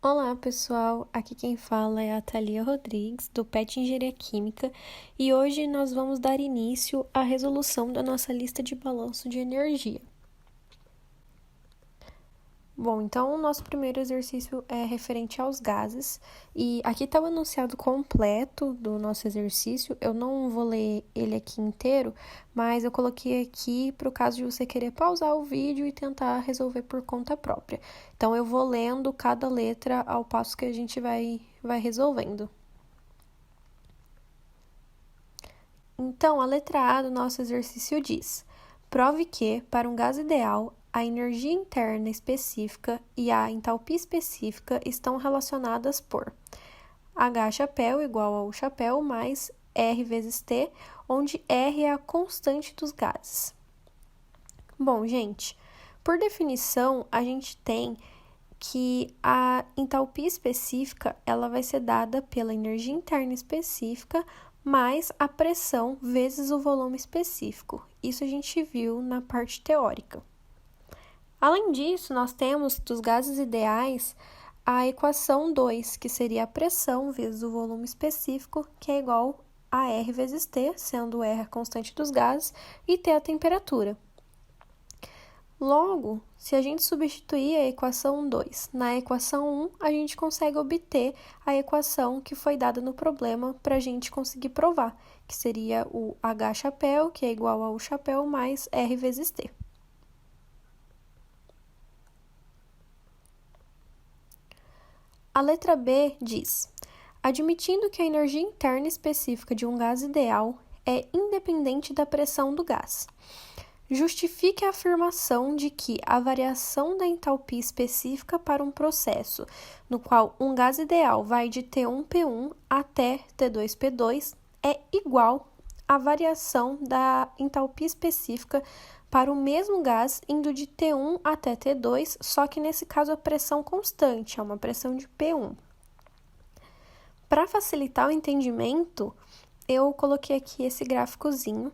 Olá, pessoal! Aqui quem fala é a Thalia Rodrigues, do PET Engenharia Química, e hoje nós vamos dar início à resolução da nossa lista de balanço de energia. Bom, então o nosso primeiro exercício é referente aos gases, e aqui está o enunciado completo do nosso exercício. Eu não vou ler ele aqui inteiro, mas eu coloquei aqui para o caso de você querer pausar o vídeo e tentar resolver por conta própria. Então eu vou lendo cada letra ao passo que a gente vai resolvendo. Então, a letra A do nosso exercício diz: prove que, para um gás ideal, a energia interna específica e a entalpia específica estão relacionadas por H chapéu igual ao chapéu mais R vezes T, onde R é a constante dos gases. Bom, gente, por definição, a gente tem que a entalpia específica ela vai ser dada pela energia interna específica mais a pressão vezes o volume específico. Isso a gente viu na parte teórica. Além disso, nós temos dos gases ideais a equação 2, que seria a pressão vezes o volume específico, que é igual a R vezes T, sendo R a constante dos gases e T a temperatura. Logo, se a gente substituir a equação 2 na equação 1, a gente consegue obter a equação que foi dada no problema para a gente conseguir provar, que seria o H chapéu, que é igual ao chapéu, mais R vezes T. A letra B diz: admitindo que a energia interna específica de um gás ideal é independente da pressão do gás, justifique a afirmação de que a variação da entalpia específica para um processo no qual um gás ideal vai de T1P1 até T2P2 é igual à variação da entalpia específica para o mesmo gás indo de T1 até T2, só que nesse caso a pressão constante, é uma pressão de P1. Para facilitar o entendimento, eu coloquei aqui esse gráficozinho.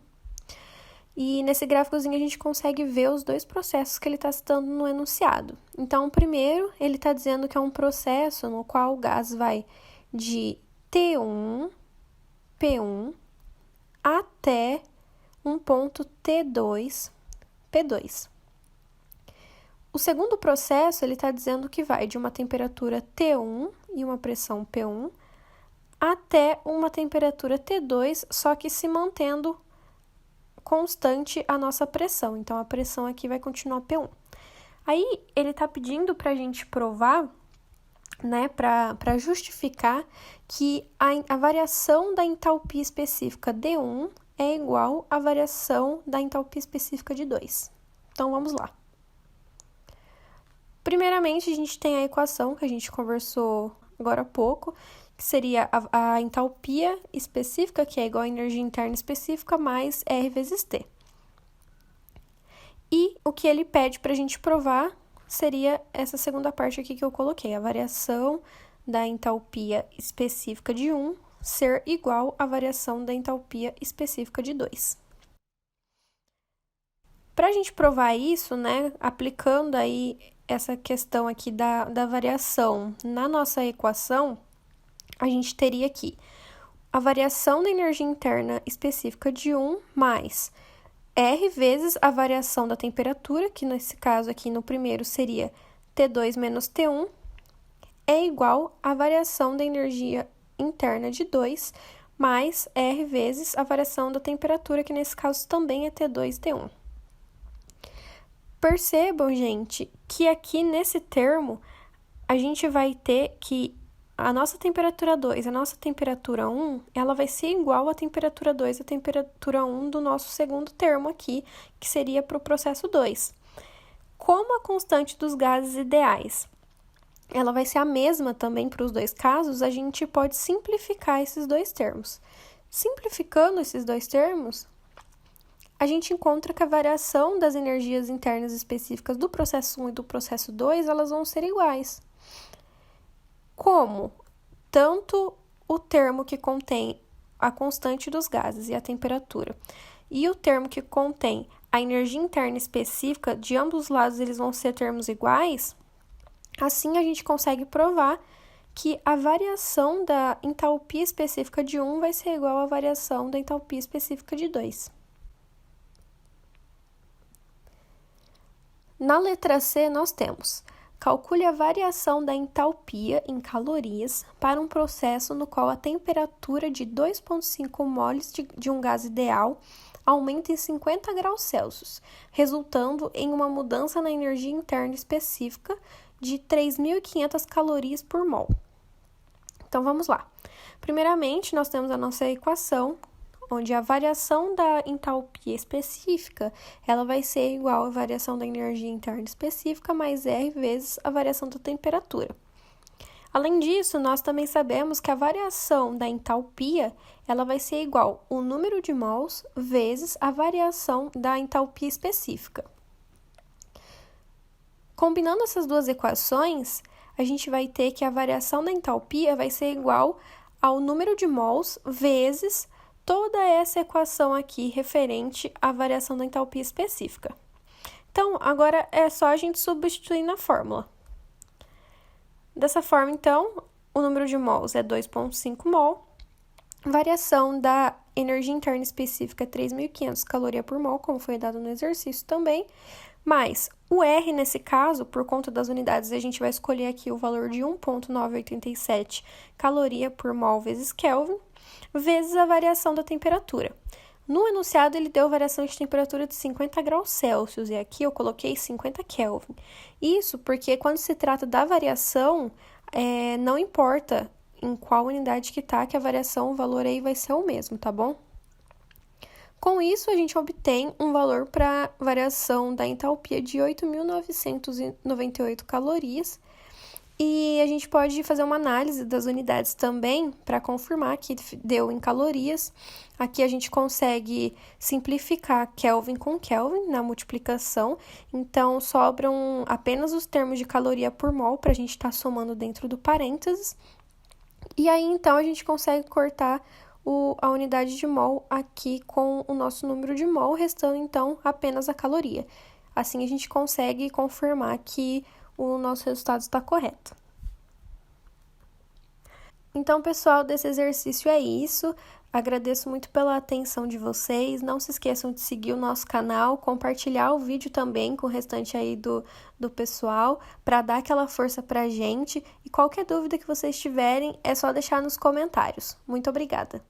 E nesse gráficozinho a gente consegue ver os dois processos que ele está citando no enunciado. Então, o primeiro, ele está dizendo que é um processo no qual o gás vai de T1, P1, até um ponto T2, P2. O segundo processo, ele está dizendo que vai de uma temperatura T1 e uma pressão P1 até uma temperatura T2, só que se mantendo constante a nossa pressão. Então, a pressão aqui vai continuar P1. Aí, ele está pedindo para a gente provar, né, para justificar que a variação da entalpia específica D1 é igual à variação da entalpia específica de 2. Então, vamos lá. Primeiramente, a gente tem a equação que a gente conversou agora há pouco, que seria a entalpia específica, que é igual à energia interna específica, mais R vezes T. E o que ele pede para a gente provar seria essa segunda parte aqui que eu coloquei, a variação da entalpia específica de 1 ser igual à variação da entalpia específica de 2. Para a gente provar isso, né, aplicando aí essa questão aqui da variação na nossa equação, a gente teria aqui a variação da energia interna específica de 1 mais R vezes a variação da temperatura, que nesse caso aqui no primeiro seria T2 menos T1, é igual à variação da energia interna de 2 mais R vezes a variação da temperatura, que nesse caso também é T2 T1. Percebam, gente, que aqui nesse termo a gente vai ter que a nossa temperatura 2, a nossa temperatura 1, ela vai ser igual à temperatura 2 e à temperatura 1 do nosso segundo termo aqui, que seria para o processo 2. Como a constante dos gases ideais, ela vai ser a mesma também para os dois casos, a gente pode simplificar esses dois termos. Simplificando esses dois termos, a gente encontra que a variação das energias internas específicas do processo 1 e do processo 2, elas vão ser iguais. Como tanto o termo que contém a constante dos gases e a temperatura e o termo que contém a energia interna específica, de ambos os lados eles vão ser termos iguais, Assim, a gente consegue provar que a variação da entalpia específica de 1 vai ser igual à variação da entalpia específica de 2. Na letra C, nós temos: calcule a variação da entalpia em calorias para um processo no qual a temperatura de 2,5 moles de um gás ideal aumenta em 50 graus Celsius, resultando em uma mudança na energia interna específica de 3.500 calorias por mol. Então, vamos lá. Primeiramente, nós temos a nossa equação, onde a variação da entalpia específica, ela vai ser igual à variação da energia interna específica mais R vezes a variação da temperatura. Além disso, nós também sabemos que a variação da entalpia, ela vai ser igual ao número de mols vezes a variação da entalpia específica. Combinando essas duas equações, a gente vai ter que a variação da entalpia vai ser igual ao número de mols vezes toda essa equação aqui referente à variação da entalpia específica. Então, agora é só a gente substituir na fórmula. Dessa forma, então, o número de mols é 2,5 mol, variação da energia interna específica é 3.500 calorias por mol, como foi dado no exercício também, mas o R, nesse caso, por conta das unidades, a gente vai escolher aqui o valor de 1,987 caloria por mol vezes Kelvin, vezes a variação da temperatura. No enunciado, ele deu variação de temperatura de 50 graus Celsius, e aqui eu coloquei 50 Kelvin. Isso porque quando se trata da variação, não importa em qual unidade que tá, que a variação, o valor aí vai ser o mesmo, tá bom? Com isso, a gente obtém um valor para variação da entalpia de 8.998 calorias, e a gente pode fazer uma análise das unidades também para confirmar que deu em calorias. Aqui a gente consegue simplificar Kelvin com Kelvin na multiplicação, então sobram apenas os termos de caloria por mol para a gente estar somando dentro do parênteses. E aí, então, a gente consegue cortar a unidade de mol aqui com o nosso número de mol, restando, então, apenas a caloria. Assim, a gente consegue confirmar que o nosso resultado está correto. Então, pessoal, desse exercício é isso. Agradeço muito pela atenção de vocês. Não se esqueçam de seguir o nosso canal, compartilhar o vídeo também com o restante aí do pessoal, para dar aquela força pra gente. E qualquer dúvida que vocês tiverem, é só deixar nos comentários. Muito obrigada!